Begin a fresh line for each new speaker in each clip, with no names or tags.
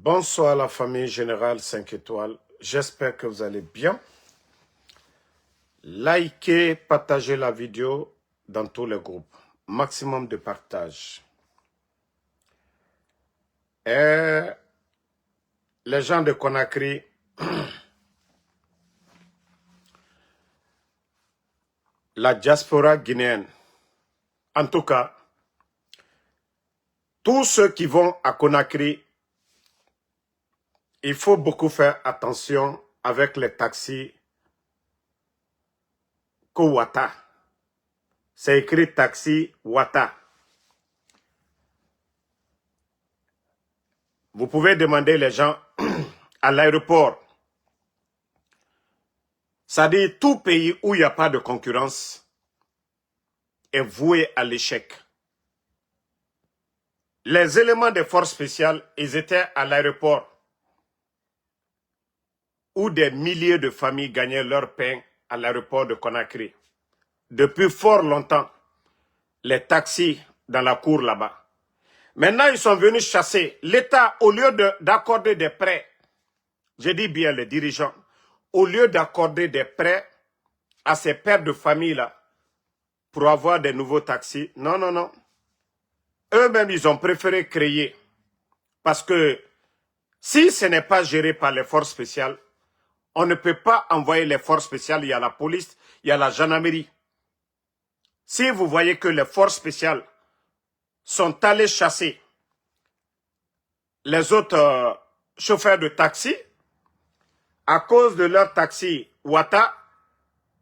Bonsoir la famille Générale 5 étoiles. J'espère que vous allez bien. Likez, partagez la vidéo dans tous les groupes. Maximum de partage. Et les gens de Conakry, la diaspora guinéenne, en tout cas, tous ceux qui vont à Conakry, il faut beaucoup faire attention avec les taxis Kowata. C'est écrit taxi Wata. Vous pouvez demander les gens à l'aéroport. C'est-à-dire tout pays où il n'y a pas de concurrence est voué à l'échec. Les éléments des forces spéciales, ils étaient à l'aéroport où des milliers de familles gagnaient leur pain à l'aéroport de Conakry. Depuis fort longtemps, les taxis dans la cour là-bas. Maintenant, ils sont venus chasser. L'État, au lieu d'accorder des prêts, je dis bien les dirigeants, au lieu d'accorder des prêts à ces pères de famille-là pour avoir des nouveaux taxis, non, non, non. Eux-mêmes, ils ont préféré créer. Parce que si ce n'est pas géré par les forces spéciales, on ne peut pas envoyer les forces spéciales. Il y a la police, il y a la gendarmerie. Si vous voyez que les forces spéciales sont allées chasser les autres chauffeurs de taxi, à cause de leur taxi Wata,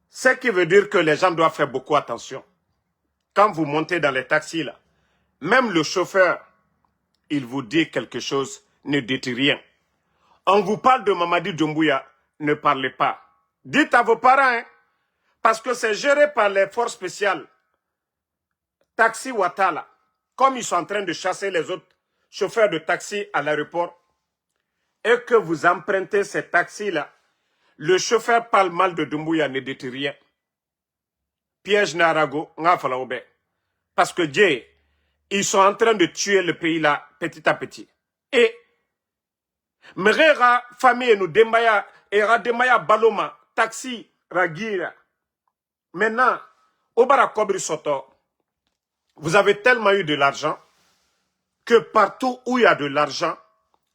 ce qui veut dire que les gens doivent faire beaucoup attention. Quand vous montez dans les taxis, là, même le chauffeur, il vous dit quelque chose, ne dites rien. On vous parle de Mamadi Doumbouya, ne parlez pas. Dites à vos parents, hein, parce que c'est géré par les forces spéciales. Taxi Wata, là, comme ils sont en train de chasser les autres chauffeurs de taxi à l'aéroport, et que vous empruntez ces taxis-là, le chauffeur parle mal de Doumbouya, ne dites rien. Piège Narago, parce que Dieu, ils sont en train de tuer le pays là, petit à petit. Et, Mrera, famille, nous, Dembaya, Era Dembaya, Baloma, taxi, Ragira. Maintenant, Obara Kobri Soto, vous avez tellement eu de l'argent que partout où il y a de l'argent,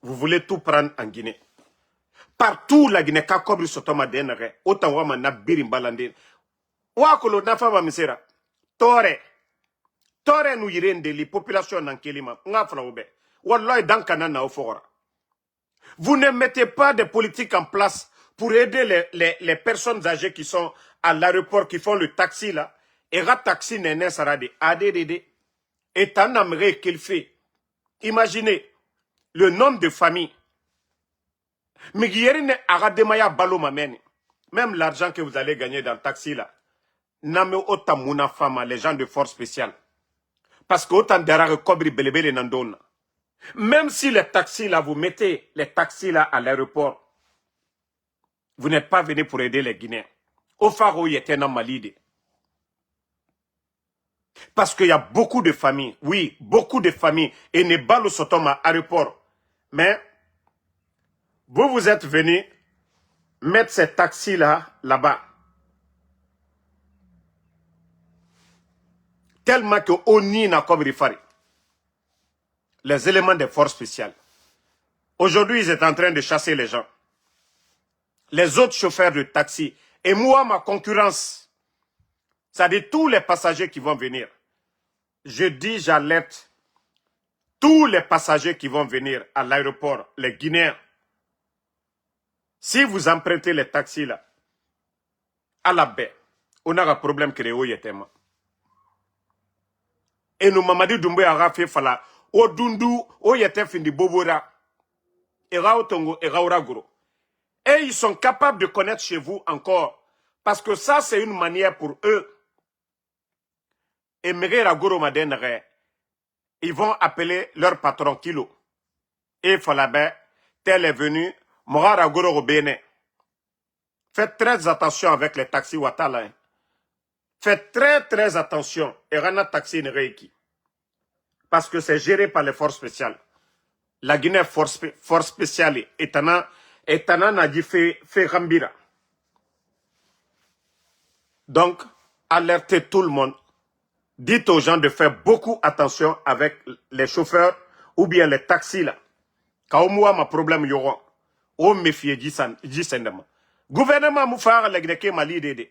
vous voulez tout prendre en Guinée. Partout la Guinée, quand Kobri Soto m'a dénéré, autant wa na birim balande. Wakolo na fama misera. Tore nous yirende les populations dans Kelima. Nga flaoube. Wallahi dan kanana ofora. Vous ne mettez pas de politique en place pour aider les personnes âgées qui sont à l'aéroport, qui font le taxi là. Et rat taxi nene sarade. ADDD. Et tant d'amré qu'il fait. Imaginez le nombre de familles. Migierine arademaya balo mamene. Même l'argent que vous allez gagner dans le taxi là. Name autant mouna fama, les gens de force spéciale. Parce que autant d'arare kobri belebele nandona. Même si les taxis là, vous mettez les taxis là à l'aéroport, vous n'êtes pas venu pour aider les Guinéens. Au Faro, il était dans Malide. Parce qu'il y a beaucoup de familles, oui, beaucoup de familles, et ne balo sotoma à l'aéroport. Mais, vous êtes venus mettre ces taxis là, là-bas. Tellement que Oni n'a comme rifari. Les éléments des forces spéciales. Aujourd'hui, ils sont en train de chasser les gens. Les autres chauffeurs de taxi. Et moi, ma concurrence, c'est-à-dire tous les passagers qui vont venir. Je dis, j'alerte tous les passagers qui vont venir à l'aéroport, les Guinéens. Si vous empruntez les taxis là, à la baie, on a un problème créé au Yétema. Et nous, Mamadi Doumbouya a fait fala, au Dundu, au Yétem Findi Bobora, et Raotongo, et Rauragoro. Et ils sont capables de connaître chez vous encore. Parce que ça, c'est une manière pour eux. Et Megera Goro Madenere, ils vont appeler leur patron Kilo. Et Falabe, tel est venu, Morara Goro au Bénin. Faites très attention avec les taxis Watala. Hein. Faites très attention. Et Rana Taxi Nereiki. Parce que c'est géré par les forces spéciales. La Guinée force spéciale etana n'a dit fait Rambira. Donc, alertez tout le monde. Dites aux gens de faire beaucoup attention avec les chauffeurs ou bien les taxis là. Quand on a un problème, il y aura. On méfie Jisendama. Gouvernement mou fara legneke malide.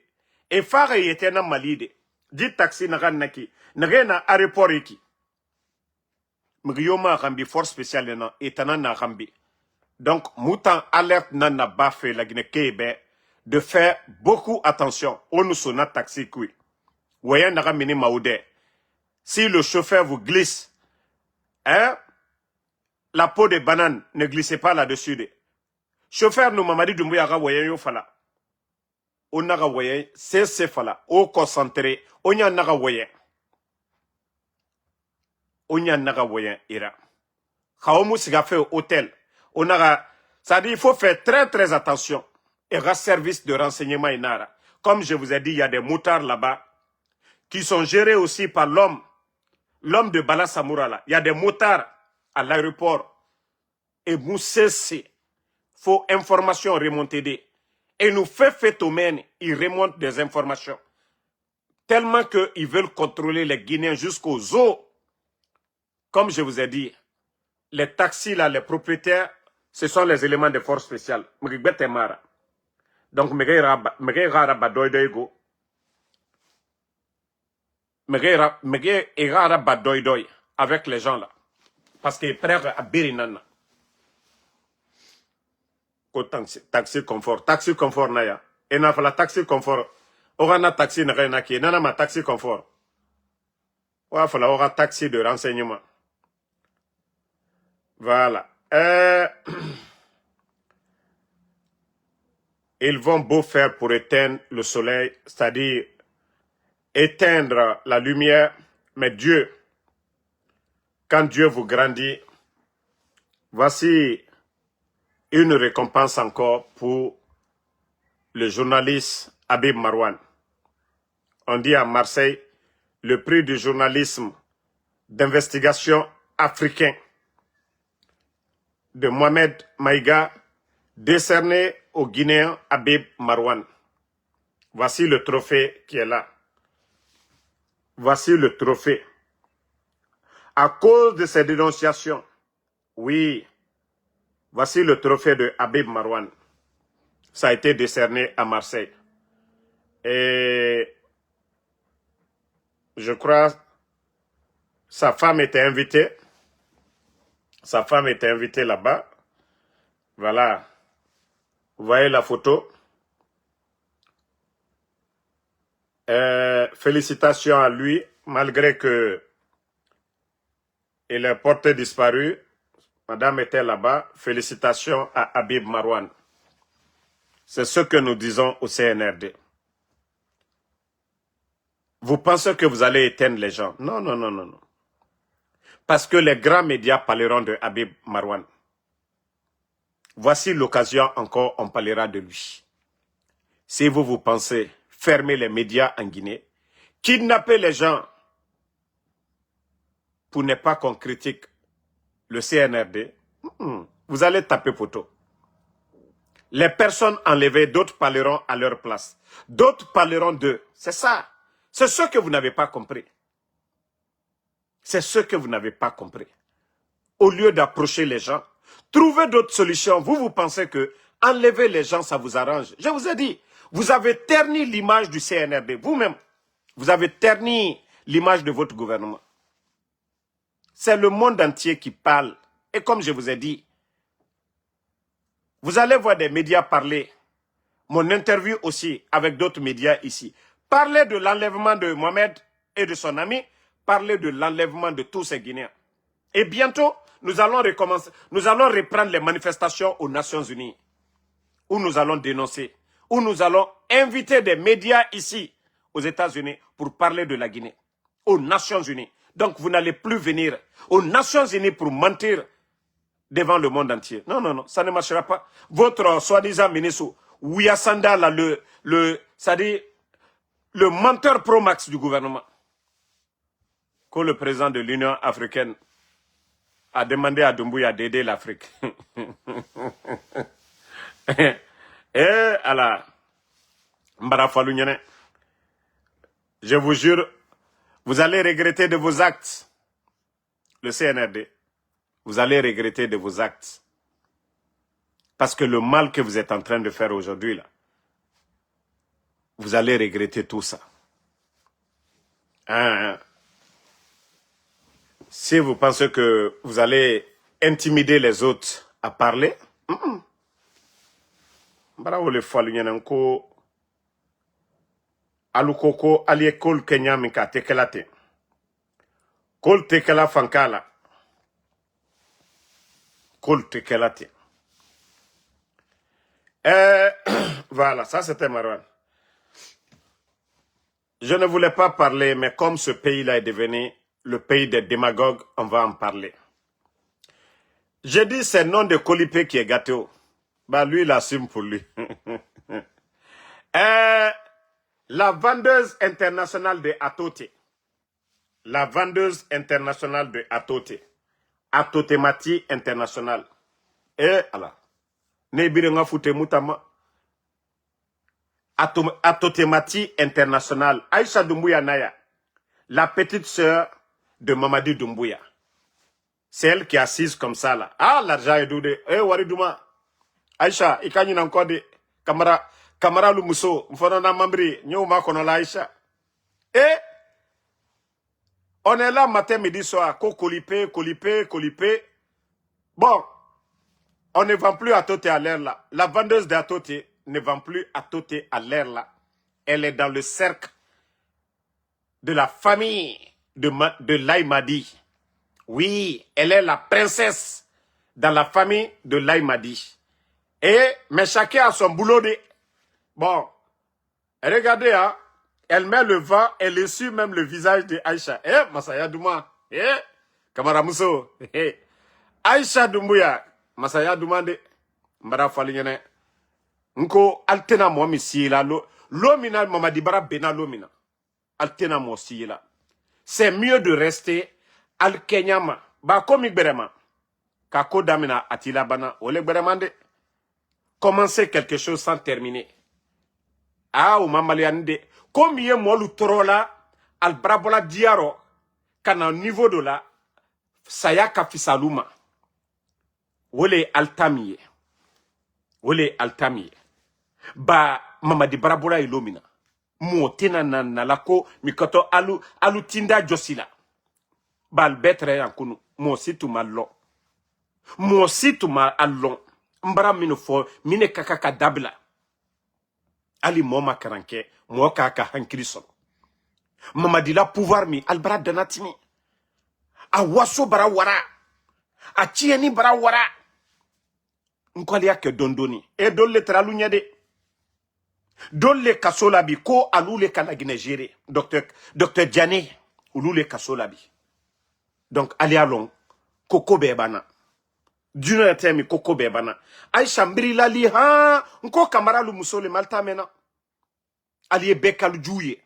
Et fara yetena malide. Dit taxi n'a naki. N'a aéroport iki. Mgiyoma rambi force spéciale na etana na rambi. Donc, moutan alerte nana bafé la Guinée de faire beaucoup attention. On nous sonne taxi kui. Voyez n'a mini maoude. Si le chauffeur vous glisse, hein, la peau de banane, ne glissez pas là-dessus. Chauffeur nous mamadi Doumbouya voyez yo fala. On n'a voyé, c'est fala. On concentré, on y en a voyé. On y en a voyé, ira. Kaomu siga fait hôtel. On a, ça dit, il faut faire très attention. Et un service de renseignement inara. Comme je vous ai dit, il y a des moutards là-bas qui sont gérés aussi par l'homme de Bala Samoura là. Il y a des moutards à l'aéroport. Et Moussessi, faut information remontée des. Et nous fait au mène, ils remontent des informations. Tellement qu'ils veulent contrôler les Guinéens jusqu'aux eaux. Comme je vous ai dit, les taxis là, les propriétaires, ce sont les éléments de force spéciale. Donc, avec les gens là. Parce qu'ils prennent à Birinana. Taxi confort naya. Et n'a pas la taxi confort. Orana taxi n'a rien qui. Nana ma taxi confort. Ouah, faut la aura taxi de renseignement. Voilà. Ils vont beau faire pour éteindre le soleil, c'est-à-dire éteindre la lumière, mais Dieu, quand Dieu vous grandit, voici une récompense encore pour le journaliste Habib Marwan. On dit à Marseille, le prix du journalisme d'investigation africain de Mohamed Maïga, décerné au Guinéen Habib Marwan. Voici le trophée qui est là. Voici le trophée. À cause de ces dénonciations, oui, voici le trophée de Habib Marwan. Ça a été décerné à Marseille. Et je crois sa femme était invitée. Sa femme était invitée là-bas. Voilà. Vous voyez la photo. Félicitations à lui, malgré que il est porté disparu. Madame était là-bas. Félicitations à Habib Marwan. C'est ce que nous disons au CNRD. Vous pensez que vous allez éteindre les gens? Non, non, non, non, non. Parce que les grands médias parleront de Habib Marwan. Voici l'occasion encore, on parlera de lui. Si vous pensez fermer les médias en Guinée, kidnapper les gens pour ne pas qu'on critique le CNRD, vous allez taper poteau. Les personnes enlevées, d'autres parleront à leur place. D'autres parleront d'eux. C'est ça. C'est ce que vous n'avez pas compris. C'est ce que vous n'avez pas compris. Au lieu d'approcher les gens, trouvez d'autres solutions. Vous pensez que enlever les gens, ça vous arrange. Je vous ai dit, vous avez terni l'image du CNRD. Vous-même, vous avez terni l'image de votre gouvernement. C'est le monde entier qui parle. Et comme je vous ai dit, vous allez voir des médias parler. Mon interview aussi avec d'autres médias ici. Parler de l'enlèvement de Mohamed et de son ami. Parler de l'enlèvement de tous ces Guinéens. Et bientôt, nous allons recommencer. Nous allons reprendre les manifestations aux Nations Unies. Où nous allons dénoncer. Où nous allons inviter des médias ici, aux États-Unis, pour parler de la Guinée. Aux Nations Unies. Donc vous n'allez plus venir aux Nations Unies pour mentir devant le monde entier. Non, non, non, ça ne marchera pas. Votre soi-disant ministre, Ouyassanda, là, c'est-à-dire le menteur pro-max du gouvernement, que le président de l'Union africaine, a demandé à Doumbouya d'aider l'Afrique. Et alors, Mbara Fallou Niane, je vous jure, vous allez regretter de vos actes. Le CNRD, vous allez regretter de vos actes. Parce que le mal que vous êtes en train de faire aujourd'hui, là, vous allez regretter tout ça. Hein? Si vous pensez que vous allez intimider les autres à parler, Bravo le Fallou Niane ko alukoko ali kol Kenya minka tekelate. Kol tekela fankala. Kol tekelate. Voilà, ça c'était Marwan. Je ne voulais pas parler, mais comme ce pays-là est devenu le pays des démagogues, on va en parler. J'ai dit c'est le nom de Kolipé qui est gâteau. Bah lui, il assume pour lui. La vendeuse internationale de Atote. La vendeuse internationale de Atote. Atotemati international. Et alors, Nebirenga Foute Moutama. Atotemati international. Aïcha Doumbouya Naya. La petite sœur de Mamadi Doumbouya. C'est elle qui est assise comme ça là. Ah, l'argent est doudé. Eh, Waridouma. Aïcha, ikanyi na nkode. Kamara Lumuso. Mfonona Mambri. Nyoma konola Aïcha. Et, on est là matin, midi, soir. Kolipé. Bon, on ne vend plus à Toté à l'air là. La vendeuse d'Atoté ne vend plus à Toté à l'air là. Elle est dans le cercle de la famille de Laïmadi. Oui, elle est la princesse dans la famille de Laïmadi. Mais chacun a son boulot de... Bon, regardez, hein, elle met le vent, elle essuie même le visage de Aïcha. Masaya Douma. Kamara Mousso. Aïcha Doumbouya. Masaya Douma de... Mbara Faligne. Nko altena mo mi sila l'omina Mamadi Bara bena l'omina. Altena mo sila. C'est mieux de rester al Kenyama. Ba komi berema. Kako damina atila bana. Ole beremande. Commencer quelque chose sans terminer. Ah, ou mamaliande. Comme yé molu torola, al brabola diaro, kana niveau de la, saya kafisaluma. Wole altamiye. Wole altamiye. Ba Mamadi Barabola ilomina. Motena na lako mikoto alu tinda josila. Bal betre yankunu. Mo situ malo. Mo situ ma allon. Mbara mino fo mine kaka dabla. Ali moma karanke mo kaka hankiri solo. Mamadi la pouvoir mi albara danatimi. A waso bara wara. A chieni bara wara. Nkwali yake dondoni. E dolle tralu nyade. Dolle kasolabi ko alule kanagine géré. Docteur Diané. Ulule kasolabi. Donc ali alon. Koko bebana. D'une terme koko bebana. Aïcha mbiri lali ha. Nko kamara lu musole malta mena. Ali bekalu juye.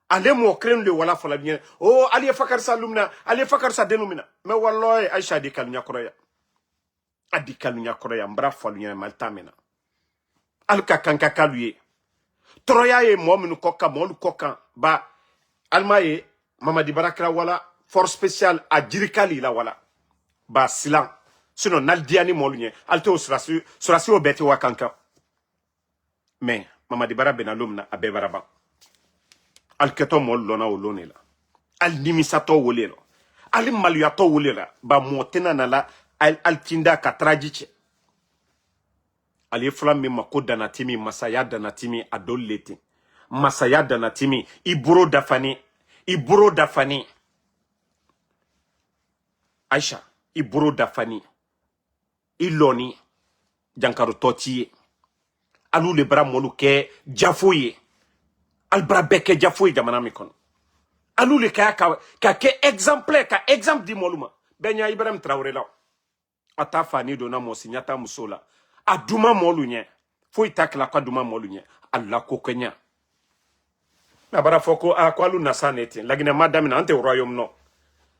Ale mo kren le wala fola bien. Oh ali fakar sa lumna. Ali fakar sa denumina. Mais wallahi Aïcha di kalunya kroya. Adi kalunya kroya mbra falunya malta mena. Alka kanka kaluye. Troya ye mominu koka molu koka ba almaye Mamadi Barakra wala force spéciale a jirikali la wala ba silan sinon naldiani molunye alte o surasi o beti wakanka mais Mamadi Bara benalumna abe baraba alketo mol lona o lonela al nimisato wolelo al maluyato wolela ba motena nala al tinda katrajiche ali flam mi mako danatimi masaya danatimi adolleti masaya danatimi iburo dafani Aïcha iburo dafani iloni jankaru totiye alu le bra molu ke jafoye al bra beke jafoye jamana mi kono alu le ka ke exemple di moluma benya Ibrahim Traoré la ata fani dona mo signata musola aduma molunye fo itakla kwa duma molunye Allah ko kenya na bara foko a kwalu nasaneti lagina madame na ante royaume no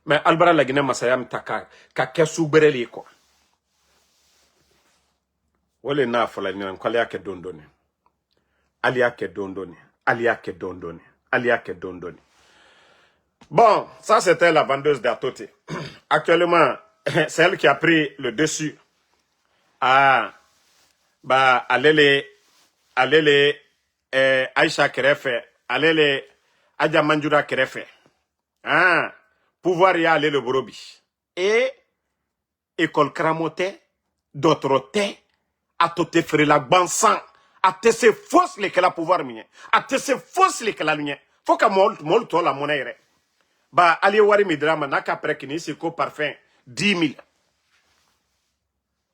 Mais Albara la Guinée Masayam taka ka kesu bereli quoi. Wole na fola ni ko aliya ke dondoni. Aliya ke dondoni. Aliya ke dondoni. Aliya ke dondoni. Bon, ça c'était la vendeuse d'Atoté. Actuellement, c'est elle qui a pris le dessus. Ah, bah, allez Aïcha Kerefe, allez Adja Manjura Kerefe. Ah, pouvoir y aller le borobi. Et, école Kramote, d'autres thé, à te faire la bansan, à te se fausse les que la pouvoir mien, à te se fausse les que la lumière. Faut que mol to la monnaie. Bah, allez wari mi drama, naka prekini, c'est ko parfum, 10 000.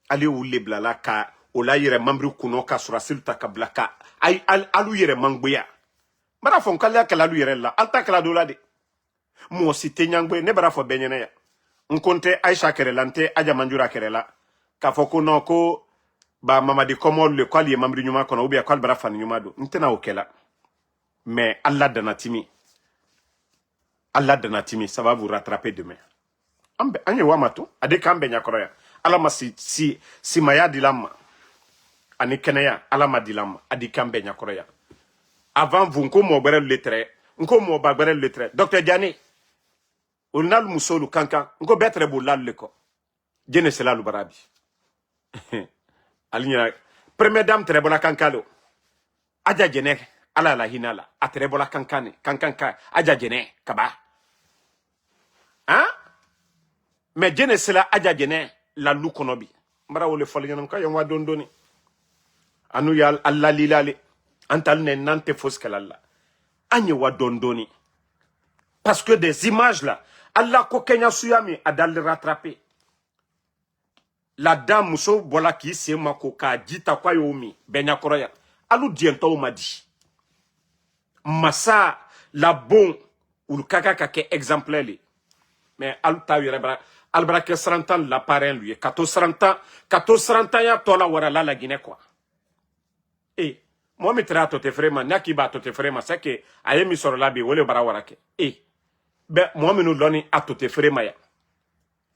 Allez ou les blala ka, ou la yere mambru kuno ka surasil ta ka blaka, ay alu yere mangbuya. Bara fon kalia ka la lu yere la, alta ka la dola de. Mo si te nyangbe, ne bara fo benyene ya. Nkonte Aisha Kerelante, Adja Manjura Kerela, ka foko non ko, ba mamadi komo le kwali ye mambru nyuma kono, ubia kwal bara fan nyuma do. Ntena okela. Mais Allah danatimi. Allah danatimi, ça va vous rattraper demain. Ambe, anye wamato, ade kambe nyakoroya. Alama si maya dilama. Ani keneya, alama dilama, adi kambe nyakoroya. Avant vous, nko mo bere letre, nko mo bagbere letre. Docteur Diane, ulnal musolu kankan, nko betre bo lal leko. Jene sela lu barabi. Alinya, première dame trebola kankalo. Aja jene, ala la hinala, a trebola kankane, kankanka, aja jene, kaba. Hein? Mais jene sela aja jene, la lou konobi. Mara wole foli yanamka, yamwa dondoni. Anu yal alla lilale. Antal ne nante fausse que l'Allah. Anye wa dondoni. Parce que des images là, Allah ko kenya suyami a dal rattraper. La dame muso bola ki se mako ka jita kwa yomi benya koroya. Alu diento madi. Massa la bon ou le kaka kake exemplaire li. Mais alu ta yere albra que 30 ans la parrain lui 14 ans ya tola wara la Guinée quoi. Et moi, je suis tout frère, naki ba tout frère, c'est que aye mi soro labi wole bara warake. Ben moi me nous donne à tout frère maya.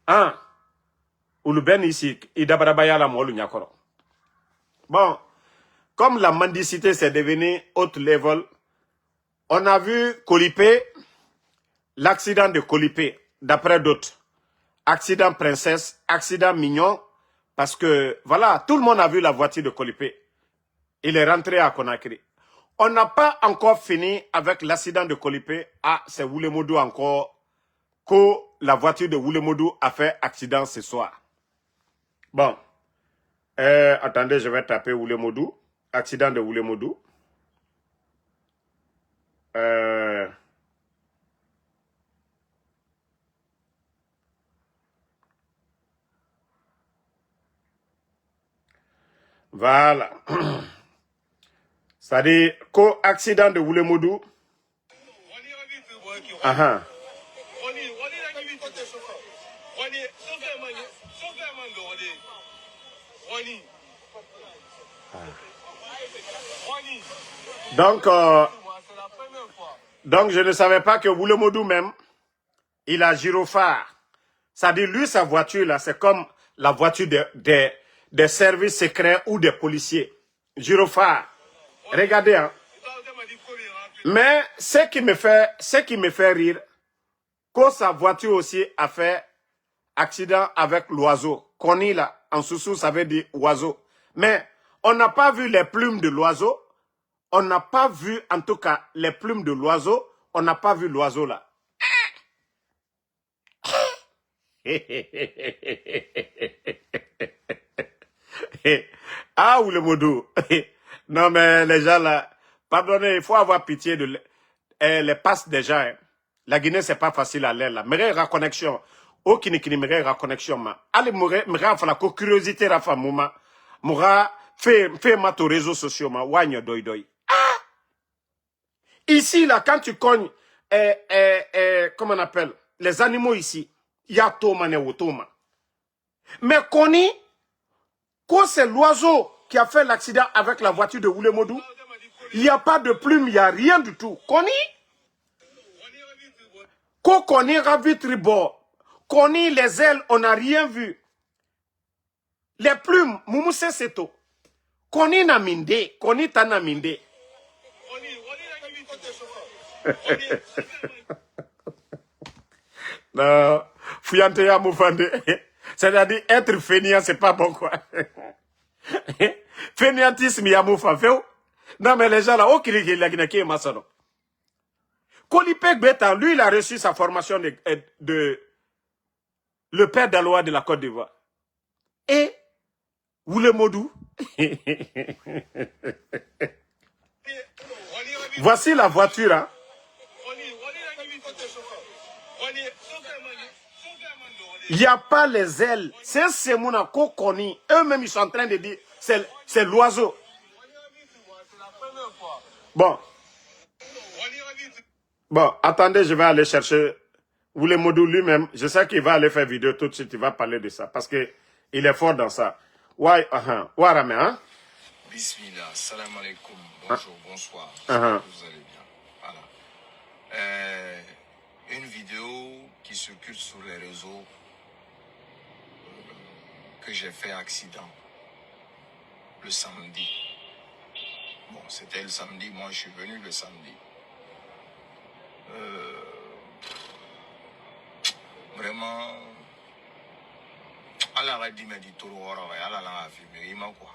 Ah, ou le ben ici, il dabara baya la molu nyakoro. Bon, comme la mendicité s'est devenue haute level, on a vu Kolipé, l'accident de Kolipé, d'après d'autres. Accident princesse, accident mignon, parce que voilà, tout le monde a vu la voiture de Kolipé. Il est rentré à Conakry. On n'a pas encore fini avec l'accident de Kolipé. Ah, c'est Woulemodou encore. Que la voiture de Woulemodou a fait accident ce soir. Bon. Attendez, je vais taper Woulemodou. Accident de Woulemodou. Voilà. C'est-à-dire, co-accident de Woulemodou. Aha. Donc, je ne savais pas que Woulemodou même, il a gyrophare. C'est-à-dire, lui, sa voiture, là, c'est comme la voiture des services secrets ou des policiers. Gyrophare. Regardez, hein. Mais ce qui me fait rire, que sa voiture aussi a fait accident avec l'oiseau. Koni là, en sous-sous, ça veut dire oiseau. Mais on n'a pas vu les plumes de l'oiseau. On n'a pas vu, en tout cas, les plumes de l'oiseau. On n'a pas vu l'oiseau là. Ah, ou le modou. Non, mais les gens là, pardonnez, il faut avoir pitié de les passes des gens. Hein. La Guinée, c'est pas facile à l'air là. Mais la connexion. Aucune qui ne la connexion. Allez, me fa la curiosité, Rafa Mouma. Moura, fait ma to réseaux sociaux, ma wagno doi doi. Ah! Ici, là, quand tu cognes, comment on appelle, les animaux ici, il y a Toma et Wotoma. Mais Koni, quand c'est l'oiseau qui a fait l'accident avec la voiture de Woulemodou, il n'y a pas de plume, il n'y a rien du tout. Koni? Ko Koni ravitribo, Koni, les ailes, on n'a rien vu. Les plumes, Moumousse Seto. Koni na minde, Koni tana minde. Non, Fuyante ya moufande. C'est-à-dire, être fainéant, c'est pas bon, quoi. Fainéantisme, ya moufande. Non, mais les gens là, oh, qui est maçon. Kolipek Betan, lui, il a reçu sa formation de le père d'Aloa de la Côte d'Ivoire. Et, Woulemodou. Voici la voiture, hein. Il n'y a pas les ailes. C'est Semouna Kokoni. Eux-mêmes, ils sont en train de dire, c'est l'oiseau. Bon. Bon, attendez, je vais aller chercher Woulemodou lui-même. Je sais qu'il va aller faire vidéo tout de suite. Il va parler de ça. Parce qu'il est fort dans ça. Ouais, Warame, hein?
Bismillah, salam alaikum, bonjour, bonsoir, j'espère que vous allez bien. Voilà. Une vidéo qui circule sur les réseaux que j'ai fait accident le samedi. Bon, c'était le samedi, moi je suis venu le samedi. Vraiment, Allah a dit, mais dit tout le monde, Allah a filmé, il m'a quoi.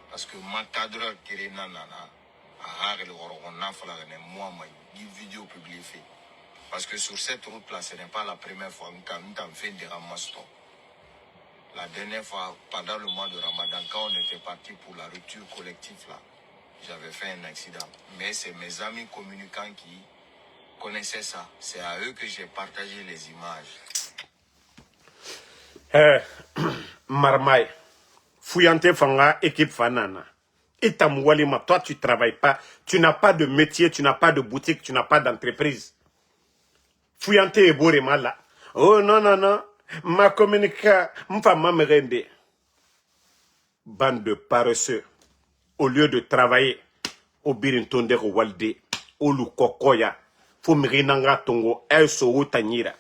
Parce que ma cadre qui est nanana, on a fait une vidéo publiée. Parce que sur cette route-là, ce n'est pas la première fois que nous avons fait des ramastos. La dernière fois, pendant le mois de Ramadan, quand on était parti pour la rupture collective, là, j'avais fait un accident. Mais c'est mes amis communicants qui connaissaient ça. C'est à eux que j'ai partagé les images.
Marmaille. Fuyante Fanga, équipe Fanana. Et Tamoualima, toi tu travailles pas, tu n'as pas de métier, tu n'as pas de boutique, tu n'as pas d'entreprise. Fuyante est beau et mal là. Oh non, non, non, ma communica, m'fama me rende. Bande de paresseux. Au lieu de travailler, au birintonde walde, au lukokoya, faut mrinanga tongo, el so tanyira.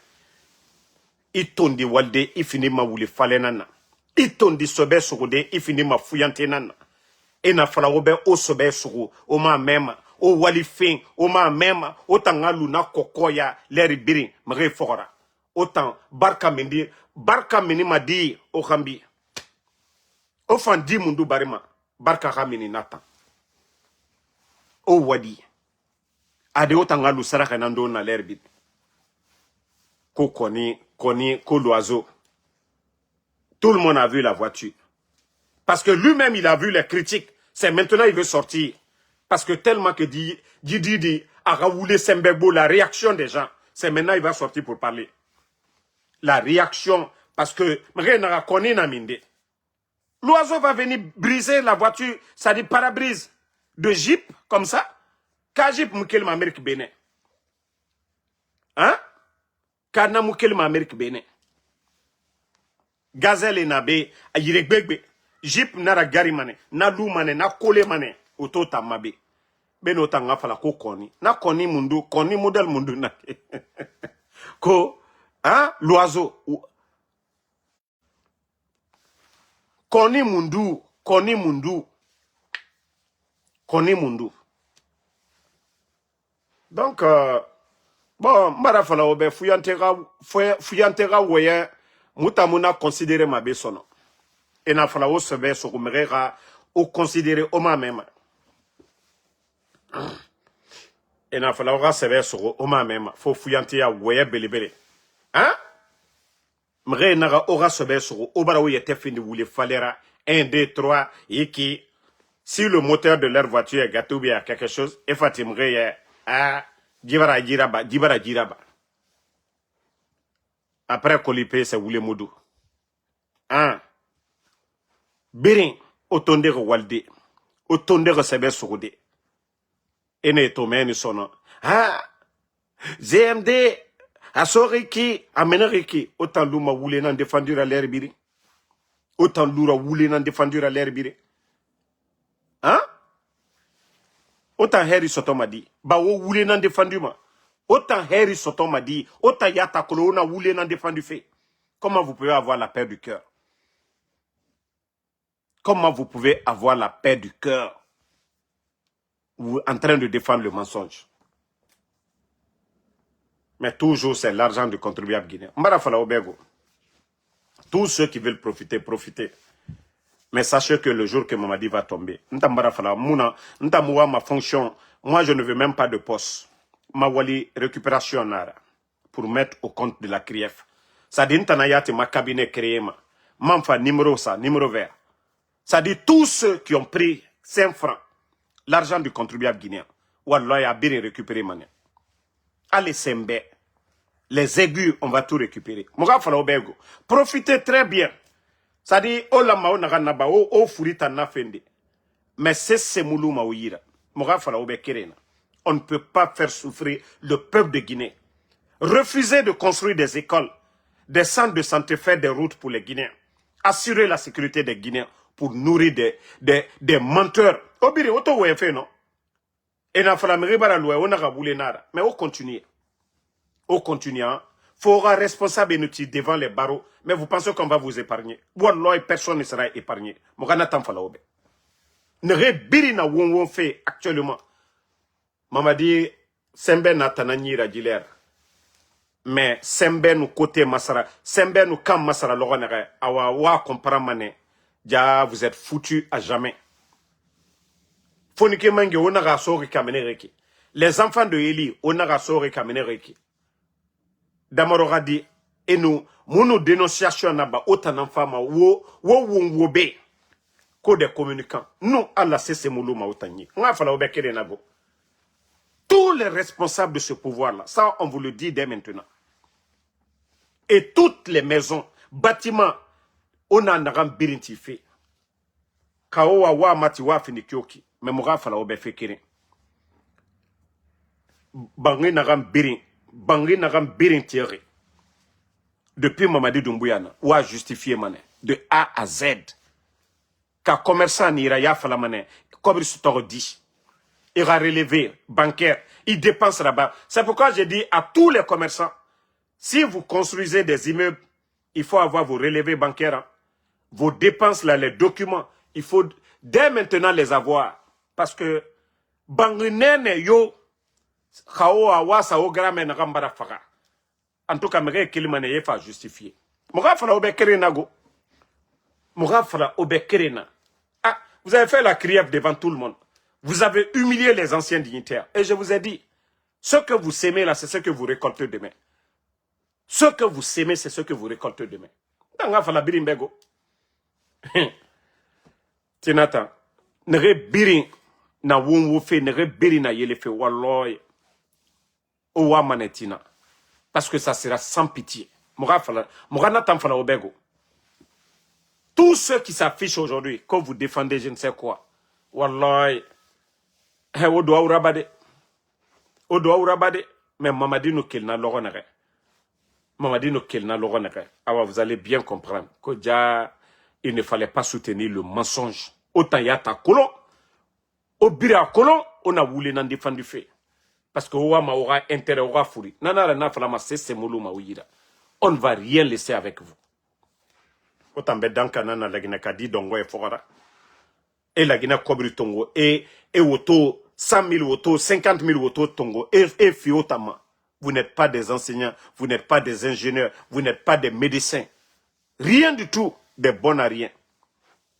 Itondi walde, ifini ma wuli falenana. Itondi sobe sugude ifini ma fuyante nana. Ena fala obe o sobe sugu o ma mema o wali fin o ma mema o tanga luna kokoya leri birin mre fora. Autant barka mini ma di o kambi. O fan di mundu barima barka kamini nata. O wadi. Ade o tanga lu saraka nando na leri bit. Ko koni ko l'oiseau. Tout le monde a vu la voiture. Parce que lui-même, il a vu les critiques. C'est maintenant il veut sortir. Parce que tellement que Didi a raoulé Sembego, la réaction des gens. C'est maintenant il va sortir pour parler. La réaction. Parce que l'oiseau va venir briser la voiture. Ça dit parabrise de Jeep, comme ça. Ka Jeep moukel ma Amérique Bénin. Hein? Kana moukel ma Amérique Bénin. Gazelle et Nabé, Ayiregbegbe, Jeep nara gari mane, na lu mane, na kole mane, oto tamabe. Beno tanga fala ko koni. Na koni mundu, koni model mundu na. Ko, hein, l'oiseau. Koni mundu, koni mundu. Koni mundu. Donc, bon, mara fala obe, fuyantera woye, Moutamuna considéré ma besono. Et n'a fallu au sebe so kumera au considéré au ma même. Et n'a fallu au sebe so au ma même. Faut fouillanter à voyer belibele. Hein? Mre n'a aura sebe so au bara où il était fini vous les fallera 1, 2, 3 et qui si le moteur de leur voiture est gâteau bien quelque chose et fatimre ah dibara jiraba. Après Kolipé, c'est Woulemodou. Hein? Birin, autonde walde. Autonde sebe sourde. Ene tomeni sono. Ah! ZMD, asoriki, ameneriki. Autant louma woulé nan défendu à l'air biri. Autant loura woulé nan défendu à l'air biri. Hein? Autant Harry Soto m'a dit. Ba wo woulé nan défendu ma. Autant Harry Soto m'a dit. Autant yata kolona woulé nan défendu fait. Comment vous pouvez avoir la paix du cœur? Comment vous pouvez avoir la paix du cœur? Vous êtes en train de défendre le mensonge. Mais toujours, c'est l'argent du contribuable guinéen. Tous ceux qui veulent profiter, profitez. Mais sachez que le jour que Mamadi va tomber, ma fonction, moi je ne veux même pas de poste. Ma wali récupération pour mettre au compte de la CRIEF. Ça dit ma cabinet créé ma numéro vert. Ça dit tous ceux qui ont pris 5 francs, l'argent du contribuable guinéen, wallah ya bien récupéré mané. Allez sembe, les aigus on va tout récupérer. Moga fala obego. Profitez très bien. Ça dit oh la mao naganaba oh furita na fende. Mais c'est Semulu maouira. Moga fala obekerena. On ne peut pas faire souffrir le peuple de Guinée. Refuser de construire des écoles, des centres de santé, faire des routes pour les Guinéens. Assurer la sécurité des Guinéens pour nourrir des menteurs. Obiri, auto ou fait non? Et na fala meribara loue, on a boulé nada. Mais on continue. On continue. Faudra responsable devant les barreaux. Mais vous pensez qu'on va vous épargner? Wallah, personne ne sera épargné. Mogana tam fala obe. Ne biri na won fait actuellement. Mamadi, sembe na tanani rajiler. Mais sembe nous côté masara, sembe nous kam masara logonere, awa wa comprend mané. Ja, vous êtes foutus à jamais. Fonike mange onaga sori kamene reki. Les enfants de Eli onaga sori kamene reki. Damaro dit et nous mon dénonciation naba autant enfants wo be ko des communicants. Nous Allah c'est muluma otani. On a fallu obekere nago. Tous les responsables de ce pouvoir-là, ça on vous le dit dès maintenant. Et toutes les maisons, bâtiments, on a un birintifié. Kaowa wa mati wa finikyoki, mais moga fala obe fekere. Bangi nagam birin tiere. Depuis Mamadi Doumbouya, ou a justifié mané, de A à Z. Ka commerçant n'ira ya fala mané, comme il se dit. Il va relever, bancaire, il dépense là-bas. C'est pourquoi j'ai dit à tous les commerçants, si vous construisez des immeubles, il faut avoir vos relevés bancaires, hein, vos dépenses là, les documents, il faut dès maintenant les avoir. Parce que, banginene yo, khao awa sa ograme na gambara faga. En tout cas, mege kilimane yefa justifier. Moga fala obekere nago. Moga fala obekere na. Ah, vous avez fait la CRIEF devant tout le monde. Vous avez humilié les anciens dignitaires. Et je vous ai dit, ce que vous sémez là, c'est ce que vous récoltez demain. Ce que vous sémez, c'est ce que vous récoltez demain. Tanga fala birimbego. Tinata, nere birin na wonwo fe, nere birin na yele fe walloy. Owa manetina. Parce que ça sera sans pitié. Moga natan fala obego. Tous ceux qui s'affichent aujourd'hui, quand vous défendez je ne sais quoi, walloy. Odoa urabade. Mais Mamadi no kelna logonere. Mamadi no kelna logonere. Alors vous allez bien comprendre que déjà, il ne fallait pas soutenir le mensonge. Autant yata kolon, au bira kolon, on a voulu n'en défendre du fait. Parce que ouama aura intérêt, aura fourri. Nanara na falama c'est moulouma ouira. On ne va rien laisser avec vous. Autant bedanka nana la Guinée kadi dongo e fogara. Et la Guinée kobri tongo. Et auto 100 000 auto, 50 000 auto tongo. Et fiotama. Vous n'êtes pas des enseignants, vous n'êtes pas des ingénieurs, vous n'êtes pas des médecins. Rien du tout de bon à rien.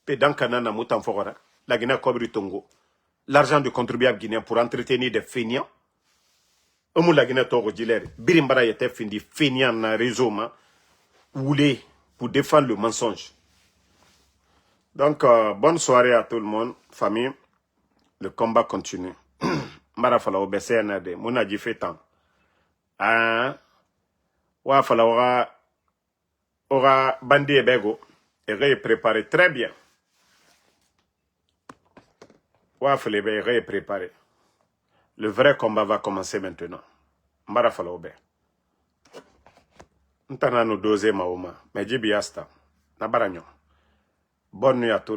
Pedanka nana moutan fogara. La Guinée kobri tongo. L'argent du contribuable guinéen pour entretenir des feignants. Omu la Guinée togo diler. Birimbara yete findi feignant na réseau ma. Voulez pour défendre le mensonge. Donc, bonne soirée à tout le monde, famille. Le combat continue. Mara fala obese nade. Muna ji fait temps. Ah. Wa fala aura bandi ebego. Et préparé très bien. Wa fala be préparé. Le vrai combat va commencer maintenant. Mara fala obe. Ntana no doze maoma. Mejibi asta. Nabaranyo. Bonne nuit à tous.